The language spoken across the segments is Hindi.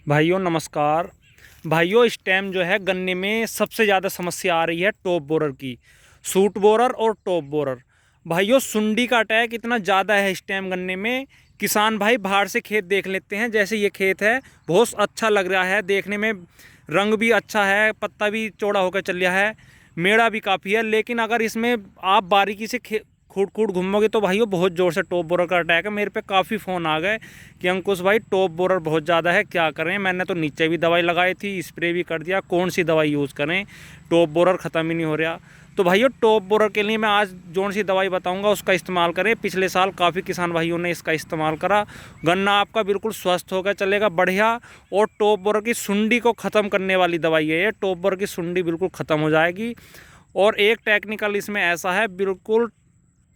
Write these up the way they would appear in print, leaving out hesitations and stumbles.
भाइयों नमस्कार। भाइयों इस टाइम जो है गन्ने में सबसे ज़्यादा समस्या आ रही है टॉप बोरर की। सूट बोरर और टॉप बोरर। भाइयों सुंडी का अटैक इतना ज़्यादा है इस टाइम गन्ने में। किसान भाई बाहर से खेत देख लेते हैं, जैसे ये खेत है बहुत अच्छा लग रहा है देखने में, रंग भी अच्छा है, पत्ता भी चौड़ा होकर चल रहा है, मेड़ा भी काफ़ी है। लेकिन अगर इसमें आप बारीकी से खूट खूट घूमोगे तो भाइयों बहुत ज़ोर से टॉप बोरर का अटैक है। मेरे पे काफ़ी फ़ोन आ गए कि अंकुश भाई टॉप बोरर बहुत ज़्यादा है, क्या करें। मैंने तो नीचे भी दवाई लगाई थी, स्प्रे भी कर दिया, कौन सी दवाई यूज़ करें, टॉप बोरर ख़त्म ही नहीं हो रहा। तो भाइयों टॉप बोरर के लिए मैं आज जोन सी दवाई बताऊंगा उसका इस्तेमाल करें। पिछले साल काफ़ी किसान भाइयों ने इसका इस्तेमाल करा, गन्ना आपका बिल्कुल स्वस्थ होकर चलेगा बढ़िया। और टॉप बोरर की सुंडी को ख़त्म करने वाली दवाई है ये। टॉप बोरर की सुंडी बिल्कुल ख़त्म हो जाएगी। और एक टेक्निकल इसमें ऐसा है, बिल्कुल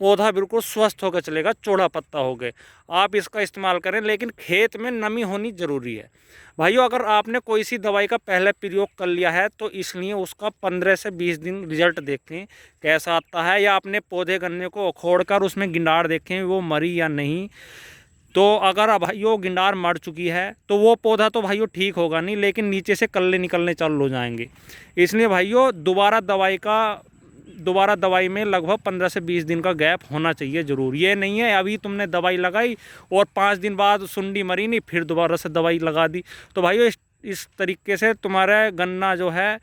पौधा बिल्कुल स्वस्थ होकर चलेगा, चौड़ा पत्ता हो गए। आप इसका इस्तेमाल करें, लेकिन खेत में नमी होनी ज़रूरी है। भाइयों अगर आपने कोई सी दवाई का पहले प्रयोग कर लिया है तो इसलिए उसका 15 से 20 दिन रिजल्ट देखें कैसा आता है, या अपने पौधे गन्ने को उखोड़ कर उसमें गिंडार देखें वो मरी या नहीं। तो अगर भाइयों गिंडार मर चुकी है तो वो पौधा तो भाइयों ठीक होगा नहीं, लेकिन नीचे से कल्ले निकलने चालू हो जाएंगे। इसलिए भाइयों दोबारा दवाई में लगभग 15 से 20 दिन का गैप होना चाहिए ज़रूर। ये नहीं है अभी तुमने दवाई लगाई और 5 दिन बाद सुंडी मरी नहीं फिर दोबारा से दवाई लगा दी, तो भाइयों इस तरीके से तुम्हारा गन्ना जो है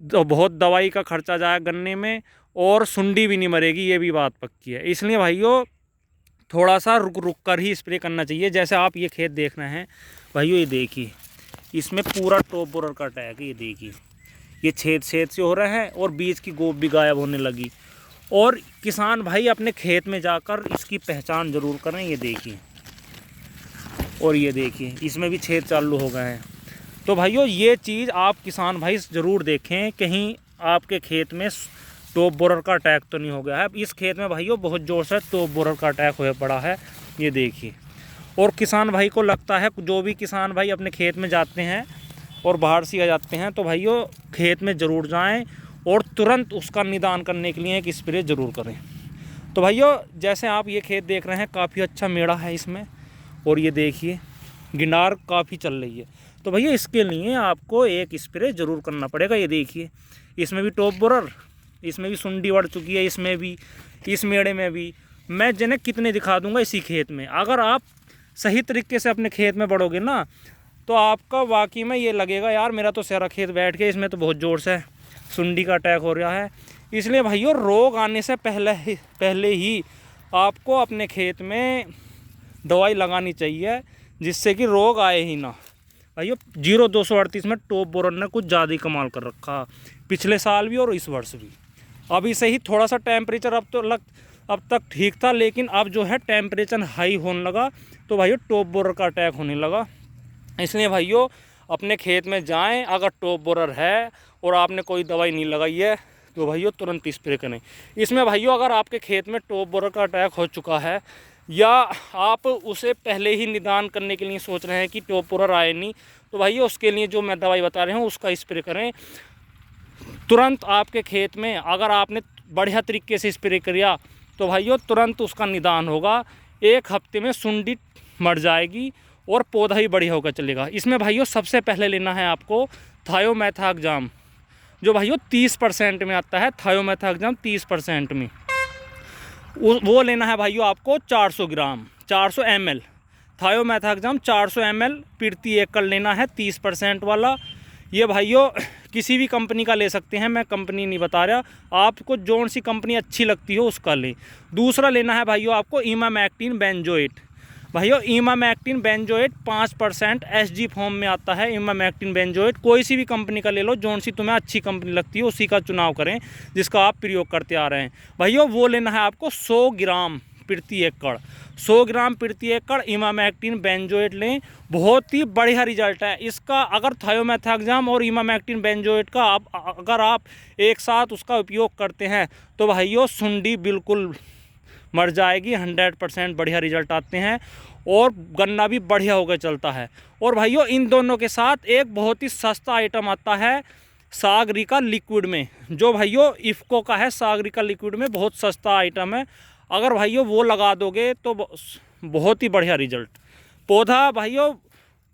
तो बहुत दवाई का खर्चा जाएगा गन्ने में, और सुंडी भी नहीं मरेगी, ये भी बात पक्की है। इसलिए भाइयों थोड़ा सा रुक रुक कर ही स्प्रे करना चाहिए। जैसे आप ये खेत देख रहे हैं भाइयों, ये देखिए इसमें पूरा टॉप बोरर का अटैक है। ये देखिए ये छेद छेद से हो रहा है और बीज की गोब भी गायब होने लगी। और किसान भाई अपने खेत में जाकर इसकी पहचान ज़रूर करें। ये देखिए और ये देखिए इसमें भी छेद चालू हो गए हैं। तो भाइयों ये चीज़ आप किसान भाई ज़रूर देखें, कहीं आपके खेत में टॉप बोरर का अटैक तो नहीं हो गया है। इस खेत में भाइयों बहुत ज़ोर से टॉप बोरर का अटैक हो पड़ा है, ये देखिए। और किसान भाई को लगता है, जो भी किसान भाई अपने खेत में जाते हैं और बाहर से आ जाते हैं तो भाइयों खेत में ज़रूर जाएं और तुरंत उसका निदान करने के लिए एक स्प्रे ज़रूर करें। तो भाइयों जैसे आप ये खेत देख रहे हैं काफ़ी अच्छा मेड़ा है इसमें, और ये देखिए गिंडार काफ़ी चल रही है। तो भैया इसके लिए आपको एक स्प्रे ज़रूर करना पड़ेगा। ये देखिए इसमें भी टॉप बोरर, इसमें भी सुंडी बढ़ चुकी है, इसमें भी, इस मेड़े में भी। मैं जिन्हें कितने दिखा दूंगा इसी खेत में। अगर आप सही तरीके से अपने खेत में बढ़ोगे ना तो आपका वाकई में ये लगेगा यार मेरा तो सारा खेत बैठ गया, इसमें तो बहुत ज़ोर से सुंडी का अटैक हो रहा है। इसलिए भाइयों रोग आने से पहले ही आपको अपने खेत में दवाई लगानी चाहिए, जिससे कि रोग आए ही ना। भाइयों 0238 में टॉप बोरर ने कुछ ज़्यादा ही कमाल कर रखा, पिछले साल भी और इस वर्ष भी। अभी से ही थोड़ा सा टेम्परेचर अब तक ठीक था, लेकिन अब जो है टेम्परेचर हाई होने लगा तो भाइयों टॉप बोरर का अटैक होने लगा। इसलिए भाइयों अपने खेत में जाएं, अगर टॉप बोरर है और आपने कोई दवाई नहीं लगाई है तो भाइयों तुरंत स्प्रे करें। इसमें भाइयों अगर आपके खेत में टॉप बोरर का अटैक हो चुका है या आप उसे पहले ही निदान करने के लिए सोच रहे हैं कि टॉप बोरर आए नहीं, तो भाइयों उसके लिए जो मैं दवाई बता रहे हूँ उसका स्प्रे करें तुरंत आपके खेत में। अगर आपने बढ़िया तरीके से स्प्रे किया तो भाइयों तुरंत उसका निदान होगा। 1 हफ्ते में सुंडी मर जाएगी और पौधा ही बढ़िया होकर चलेगा। इसमें भाइयों सबसे पहले लेना है आपको थायोमेथाक्साम, जो भाइयों 30% में आता है। थायोमेथाक्साम 30% में, वो लेना है भाइयों आपको 400 ग्राम, 400 ml। थायोमेथाक्साम 400 ml प्रति एकड़ लेना है, 30% वाला। ये भाइयों किसी भी कंपनी का ले सकते हैं, मैं कंपनी नहीं बता रहा, आपको जोन सी कंपनी अच्छी लगती हो उसका लें। दूसरा लेना है भाइयों आपको इमामेक्टिन बेंजोएट। भाइयों इमामेक्टिन बेंजोएट 5% SG फॉर्म में आता है। इमामेक्टिन बेंजोएट कोई सी भी कंपनी का ले लो, जोन सी तुम्हें अच्छी कंपनी लगती है उसी का चुनाव करें जिसका आप प्रयोग करते आ रहे हैं। भाइयों वो लेना है आपको 100 ग्राम प्रति एकड़। 100 ग्राम प्रति एकड़ इमामेक्टिन बेंजोएट लें, बहुत ही बढ़िया रिजल्ट है इसका। अगर थायोमेथाक्साम और इमामेक्टिन बेंजोएट का अगर आप एक साथ उसका उपयोग करते हैं तो भाइयों सुंडी बिल्कुल मर जाएगी, 100% बढ़िया रिजल्ट आते हैं और गन्ना भी बढ़िया होकर चलता है। और भाइयों इन दोनों के साथ एक बहुत ही सस्ता आइटम आता है सागरिका लिक्विड में, जो भाइयों इफ़को का है। सागरिका लिक्विड में बहुत सस्ता आइटम है, अगर भाइयों वो लगा दोगे तो बहुत ही बढ़िया रिजल्ट। पौधा भाइयों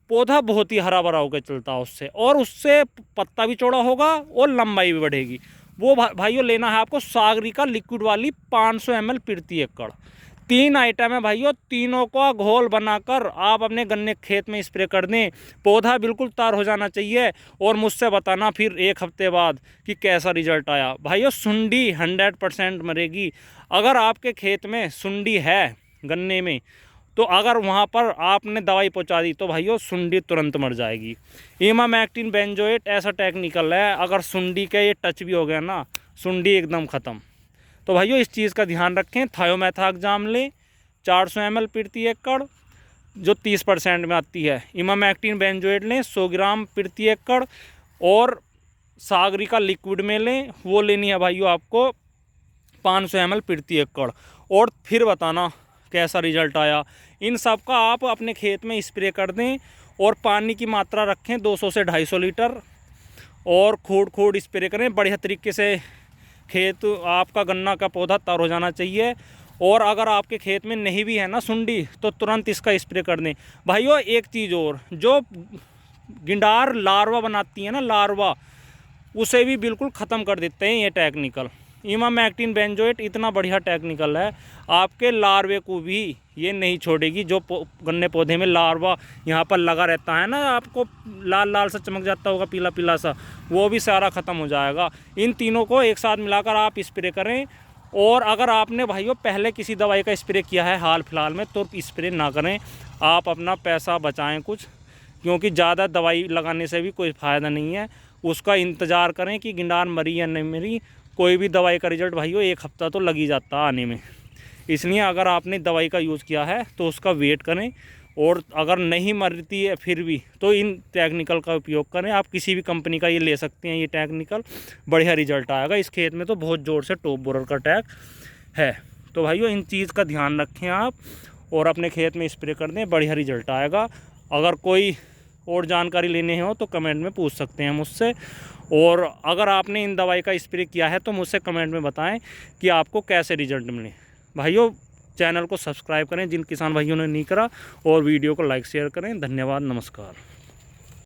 पौधा बहुत ही हरा भरा होकर चलता है उससे, और उससे पत्ता भी चौड़ा होगा और लंबाई भी बढ़ेगी। वो भाइयों लेना है आपको सागरिका लिक्विड वाली 500 ml प्रति एकड़। 3 आइटम है भाइयों, तीनों का घोल बनाकर आप अपने गन्ने खेत में स्प्रे कर दें। पौधा बिल्कुल तैयार हो जाना चाहिए और मुझसे बताना फिर 1 हफ्ते बाद कि कैसा रिजल्ट आया। भाइयों सुंडी 100% मरेगी। अगर आपके खेत में सुंडी है गन्ने में, तो अगर वहाँ पर आपने दवाई पहुँचा दी तो भाइयों सुंडी तुरंत मर जाएगी। इमामेक्टिन बेंजोएट ऐसा टेक्निकल है, अगर सुंडी के ये टच भी हो गया ना, सुंडी एकदम ख़त्म। तो भाइयों इस चीज़ का ध्यान रखें। थायोमेथाक्साम लें 400 ml प्रति एकड़ जो 30% में आती है। इमामेक्टिन बेंजोएट लें 100 ग्राम प्रति एकड़, और सागरिका लिक्विड में लें, वो लेनी है भाइयों आपको 500 ml प्रति एकड़। और फिर बताना कैसा रिजल्ट आया। इन सब का आप अपने खेत में स्प्रे कर दें, और पानी की मात्रा रखें 200 से 250 लीटर, और खूड़ स्प्रे करें बढ़िया तरीके से। खेत आपका गन्ना का पौधा तैयार हो जाना चाहिए। और अगर आपके खेत में नहीं भी है ना सुंडी, तो तुरंत इसका स्प्रे कर दें। भाइयों एक चीज़ और, जो गिंडार लार्वा बनाती है ना, लार्वा, उसे भी बिल्कुल ख़त्म कर देते हैं ये टेक्निकल। इमामेक्टिन बेंजोएट इतना बढ़िया टेक्निकल है, आपके लार्वे को भी ये नहीं छोड़ेगी। जो गन्ने पौधे में लार्वा यहाँ पर लगा रहता है ना, आपको लाल लाल सा चमक जाता होगा, पीला पीला सा, वो भी सारा ख़त्म हो जाएगा। इन तीनों को एक साथ मिलाकर आप स्प्रे करें। और अगर आपने भाइयों पहले किसी दवाई का स्प्रे किया है हाल फिलहाल में, तो स्प्रे ना करें। आप अपना पैसा बचाएँ कुछ, क्योंकि ज़्यादा दवाई लगाने से भी कोई फ़ायदा नहीं है। उसका इंतज़ार करें कि गिंडार मरी या नहीं मरी। कोई भी दवाई का रिजल्ट भाइयों 1 हफ्ता तो लग ही जाता है आने में। इसलिए अगर आपने दवाई का यूज़ किया है तो उसका वेट करें, और अगर नहीं मरती है फिर भी, तो इन टेक्निकल का उपयोग करें। आप किसी भी कंपनी का ये ले सकते हैं, ये टेक्निकल बढ़िया रिजल्ट आएगा। इस खेत में तो बहुत ज़ोर से टॉप बोरर का टैग है। तो भाइयों इन चीज़ का ध्यान रखें आप, और अपने खेत में स्प्रे कर दें, बढ़िया रिजल्ट आएगा। अगर कोई और जानकारी लेने हो तो कमेंट में पूछ सकते हैं मुझसे। और अगर आपने इन दवाई का स्प्रे किया है तो मुझसे कमेंट में बताएं कि आपको कैसे रिजल्ट मिले। भाइयों चैनल को सब्सक्राइब करें जिन किसान भाइयों ने नहीं करा, और वीडियो को लाइक शेयर करें। धन्यवाद, नमस्कार।